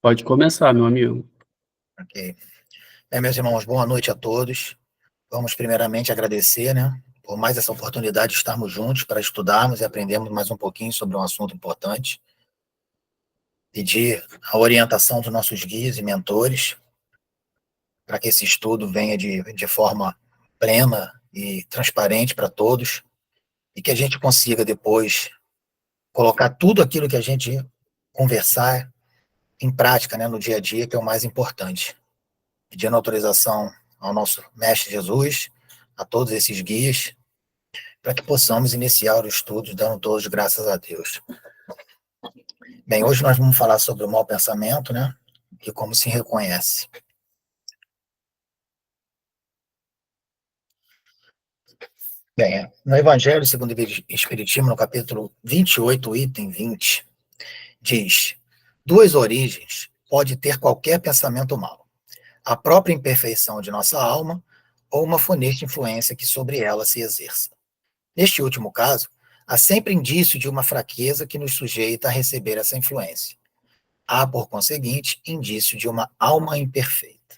Pode começar, meu amigo. Ok. Bem, meus irmãos, boa noite a todos. Vamos primeiramente agradecer, né, por mais essa oportunidade de estarmos juntos para estudarmos e aprendermos mais um pouquinho sobre um assunto importante. Pedir a orientação dos nossos guias e mentores para que esse estudo venha de forma plena e transparente para todos e que a gente consiga depois colocar tudo aquilo que a gente conversar em prática, né, no dia a dia, que é o mais importante. Pedindo autorização ao nosso Mestre Jesus, a todos esses guias, para que possamos iniciar o estudo dando todos graças a Deus. Bem, hoje nós vamos falar sobre o mau pensamento, né? E como se reconhece. Bem, no Evangelho segundo o Espiritismo, no capítulo 28, item 20, diz: duas origens pode ter qualquer pensamento mau: a própria imperfeição de nossa alma ou uma funesta influência que sobre ela se exerça. Neste último caso, há sempre indício de uma fraqueza que nos sujeita a receber essa influência. Há, por conseguinte, indício de uma alma imperfeita.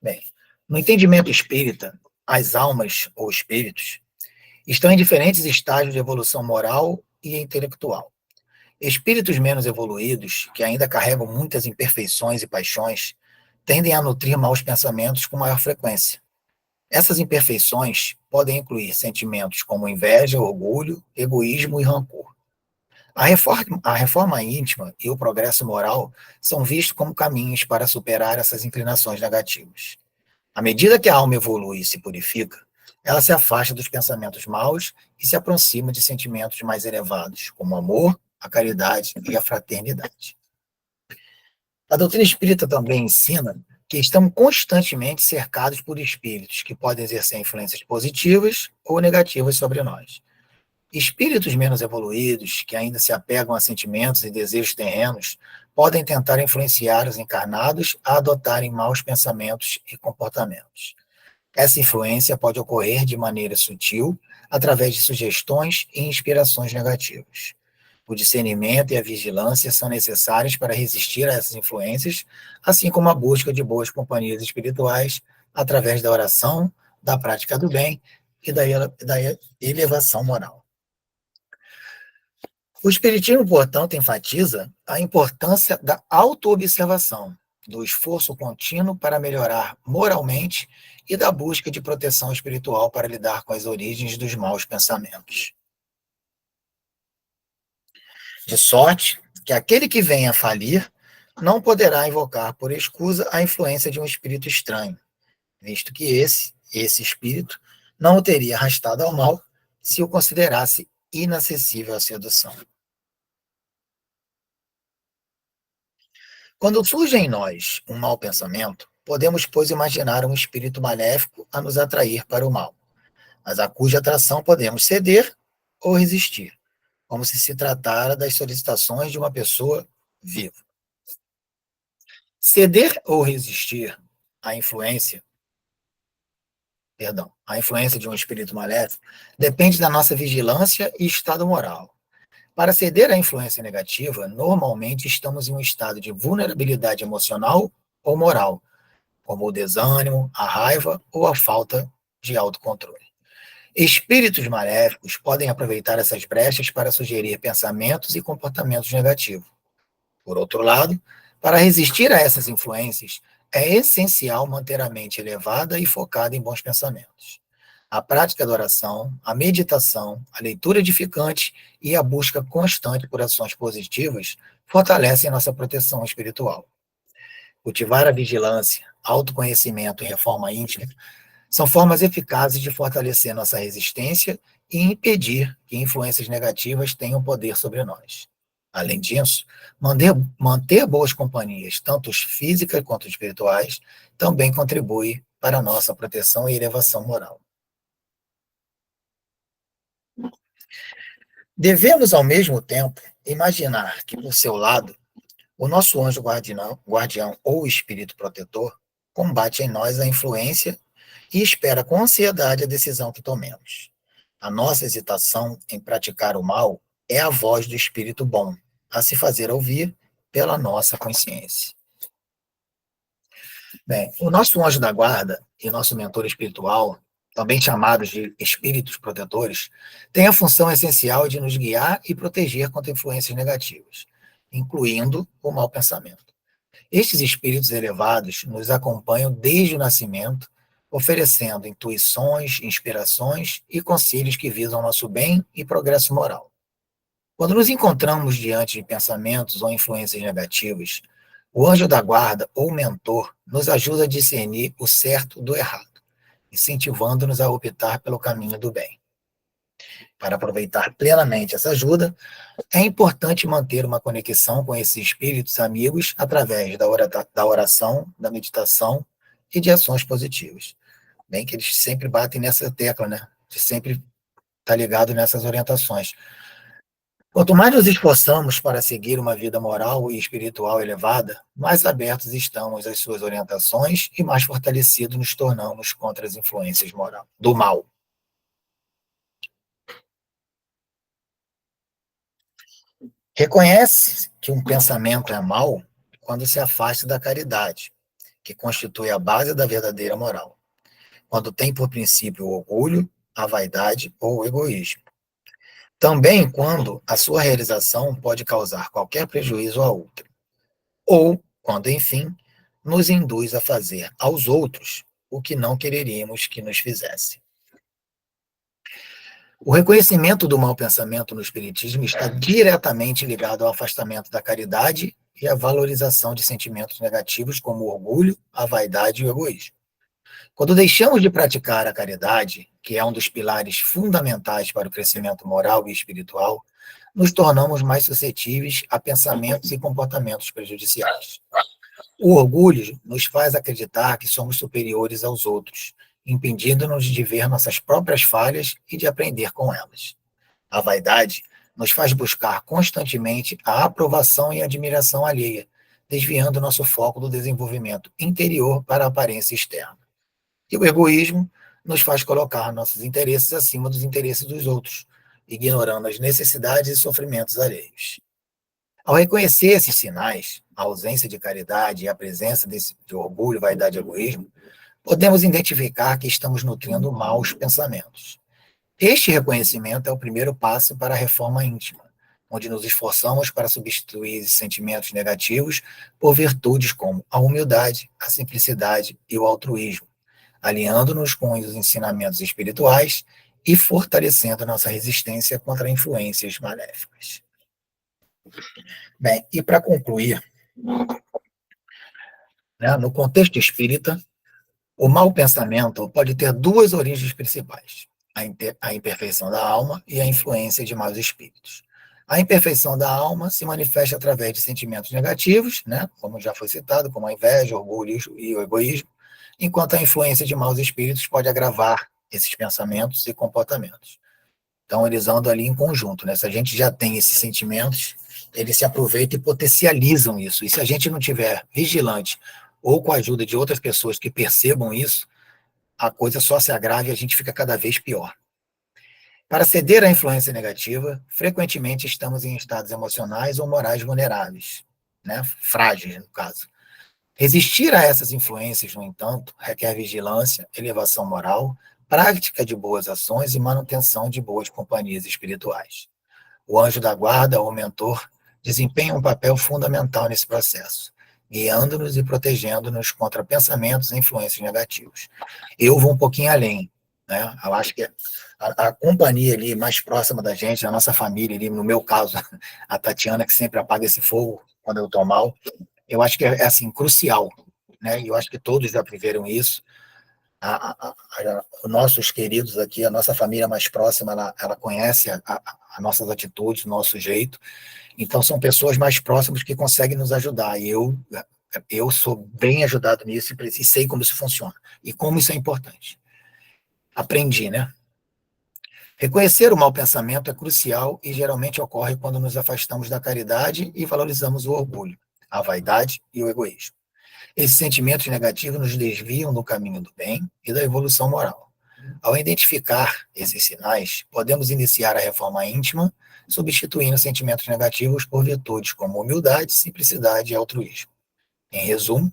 Bem, no entendimento espírita, as almas ou espíritos estão em diferentes estágios de evolução moral e intelectual. Espíritos menos evoluídos, que ainda carregam muitas imperfeições e paixões, tendem a nutrir maus pensamentos com maior frequência. Essas imperfeições podem incluir sentimentos como inveja, orgulho, egoísmo e rancor. A reforma íntima e o progresso moral são vistos como caminhos para superar essas inclinações negativas. À medida que a alma evolui e se purifica, ela se afasta dos pensamentos maus e se aproxima de sentimentos mais elevados, como o amor, a caridade e a fraternidade. A doutrina espírita também ensina que estamos constantemente cercados por espíritos que podem exercer influências positivas ou negativas sobre nós. Espíritos menos evoluídos, que ainda se apegam a sentimentos e desejos terrenos, podem tentar influenciar os encarnados a adotarem maus pensamentos e comportamentos. Essa influência pode ocorrer de maneira sutil, através de sugestões e inspirações negativas. O discernimento e a vigilância são necessários para resistir a essas influências, assim como a busca de boas companhias espirituais através da oração, da prática do bem e da elevação moral. O Espiritismo, portanto, enfatiza a importância da autoobservação, do esforço contínuo para melhorar moralmente e da busca de proteção espiritual para lidar com as origens dos maus pensamentos. De sorte que aquele que venha a falir não poderá invocar por escusa a influência de um espírito estranho, visto que esse espírito não o teria arrastado ao mal se o considerasse inacessível à sedução. Quando surge em nós um mau pensamento, podemos, pois, imaginar um espírito maléfico a nos atrair para o mal, mas a cuja atração podemos ceder ou resistir, como se tratara das solicitações de uma pessoa viva. Ceder ou resistir à influência, à influência de um espírito maléfico depende da nossa vigilância e estado moral. Para ceder à influência negativa, normalmente estamos em um estado de vulnerabilidade emocional ou moral, como o desânimo, a raiva ou a falta de autocontrole. Espíritos maléficos podem aproveitar essas brechas para sugerir pensamentos e comportamentos negativos. Por outro lado, para resistir a essas influências, é essencial manter a mente elevada e focada em bons pensamentos. A prática da oração, a meditação, a leitura edificante e a busca constante por ações positivas fortalecem nossa proteção espiritual. Cultivar a vigilância, autoconhecimento e reforma íntima são formas eficazes de fortalecer nossa resistência e impedir que influências negativas tenham poder sobre nós. Além disso, manter boas companhias, tanto físicas quanto espirituais, também contribui para a nossa proteção e elevação moral. Devemos, ao mesmo tempo, imaginar que, por seu lado, o nosso anjo guardião ou espírito protetor combate em nós a influência e espera com ansiedade a decisão que tomemos. A nossa hesitação em praticar o mal é a voz do espírito bom, a se fazer ouvir pela nossa consciência. Bem, o nosso anjo da guarda e nosso mentor espiritual, também chamados de espíritos protetores, tem a função essencial de nos guiar e proteger contra influências negativas, incluindo o mau pensamento. Estes espíritos elevados nos acompanham desde o nascimento, oferecendo intuições, inspirações e conselhos que visam nosso bem e progresso moral. Quando nos encontramos diante de pensamentos ou influências negativas, o anjo da guarda ou mentor nos ajuda a discernir o certo do errado, incentivando-nos a optar pelo caminho do bem. Para aproveitar plenamente essa ajuda, é importante manter uma conexão com esses espíritos amigos através da oração, da meditação e de ações positivas. Bem que eles sempre batem nessa tecla, né? De sempre estar ligado nessas orientações. Quanto mais nos esforçamos para seguir uma vida moral e espiritual elevada, mais abertos estamos às suas orientações e mais fortalecidos nos tornamos contra as influências do mal. Reconhece que um pensamento é mau quando se afasta da caridade, que constitui a base da verdadeira moral, quando tem por princípio o orgulho, a vaidade ou o egoísmo. Também quando a sua realização pode causar qualquer prejuízo a outro, ou quando, enfim, nos induz a fazer aos outros o que não quereríamos que nos fizesse. O reconhecimento do mau pensamento no Espiritismo está diretamente ligado ao afastamento da caridade e à valorização de sentimentos negativos como o orgulho, a vaidade e o egoísmo. Quando deixamos de praticar a caridade, que é um dos pilares fundamentais para o crescimento moral e espiritual, nos tornamos mais suscetíveis a pensamentos e comportamentos prejudiciais. O orgulho nos faz acreditar que somos superiores aos outros, impedindo-nos de ver nossas próprias falhas e de aprender com elas. A vaidade nos faz buscar constantemente a aprovação e admiração alheia, desviando nosso foco do desenvolvimento interior para a aparência externa. E o egoísmo nos faz colocar nossos interesses acima dos interesses dos outros, ignorando as necessidades e sofrimentos alheios. Ao reconhecer esses sinais, a ausência de caridade e a presença de orgulho, vaidade e egoísmo, podemos identificar que estamos nutrindo maus pensamentos. Este reconhecimento é o primeiro passo para a reforma íntima, onde nos esforçamos para substituir sentimentos negativos por virtudes como a humildade, a simplicidade e o altruísmo, alinhando-nos com os ensinamentos espirituais e fortalecendo nossa resistência contra influências maléficas. Bem, e para concluir, né, no contexto espírita, o mau pensamento pode ter duas origens principais: a imperfeição da alma e a influência de maus espíritos. A imperfeição da alma se manifesta através de sentimentos negativos, né, como já foi citado, como a inveja, o orgulho e o egoísmo, enquanto a influência de maus espíritos pode agravar esses pensamentos e comportamentos. Então, eles andam ali em conjunto, né? Se a gente já tem esses sentimentos, eles se aproveitam e potencializam isso. E se a gente não tiver vigilante ou com a ajuda de outras pessoas que percebam isso, a coisa só se agrava e a gente fica cada vez pior. Para ceder à influência negativa, frequentemente estamos em estados emocionais ou morais vulneráveis, né? Frágeis, no caso. Resistir a essas influências, no entanto, requer vigilância, elevação moral, prática de boas ações e manutenção de boas companhias espirituais. O anjo da guarda, ou mentor, desempenha um papel fundamental nesse processo, guiando-nos e protegendo-nos contra pensamentos e influências negativos. Eu vou um pouquinho além, né? Eu acho que a companhia ali mais próxima da gente, a nossa família ali, no meu caso, a Tatiana, que sempre apaga esse fogo quando eu estou mal, eu acho que é assim, crucial, né? E eu acho que todos já viveram isso. Os nossos queridos aqui, a nossa família mais próxima, ela conhece as nossas atitudes, o nosso jeito. Então, são pessoas mais próximas que conseguem nos ajudar. E eu sou bem ajudado nisso e sei como isso funciona. E como isso é importante. Aprendi, né? Reconhecer o mau pensamento é crucial e geralmente ocorre quando nos afastamos da caridade e valorizamos o orgulho, a vaidade e o egoísmo. Esses sentimentos negativos nos desviam do caminho do bem e da evolução moral. Ao identificar esses sinais, podemos iniciar a reforma íntima, substituindo sentimentos negativos por virtudes como humildade, simplicidade e altruísmo. Em resumo,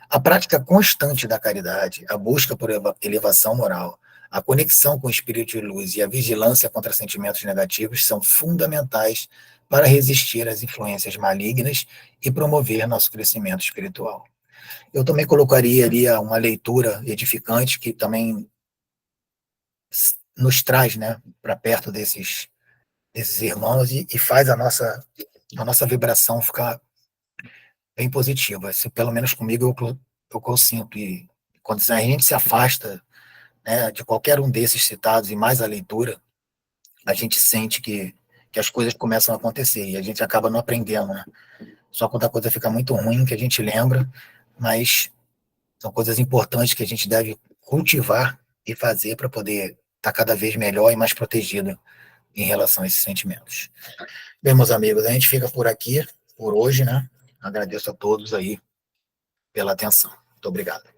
a prática constante da caridade, a busca por elevação moral, a conexão com o espírito de luz e a vigilância contra sentimentos negativos são fundamentais para resistir às influências malignas e promover nosso crescimento espiritual. Eu também colocaria ali uma leitura edificante que também nos traz, né, para perto desses irmãos e faz a nossa vibração ficar bem positiva. Isso, pelo menos comigo, é o que eu sinto. E quando a gente se afasta, né, de qualquer um desses citados e mais a leitura, a gente sente que as coisas começam a acontecer e a gente acaba não aprendendo, né? Só quando a coisa fica muito ruim que a gente lembra, mas são coisas importantes que a gente deve cultivar e fazer para poder estar cada vez melhor e mais protegido em relação a esses sentimentos. Bem, meus amigos, a gente fica por aqui, por hoje, né? Agradeço a todos aí pela atenção. Muito obrigado.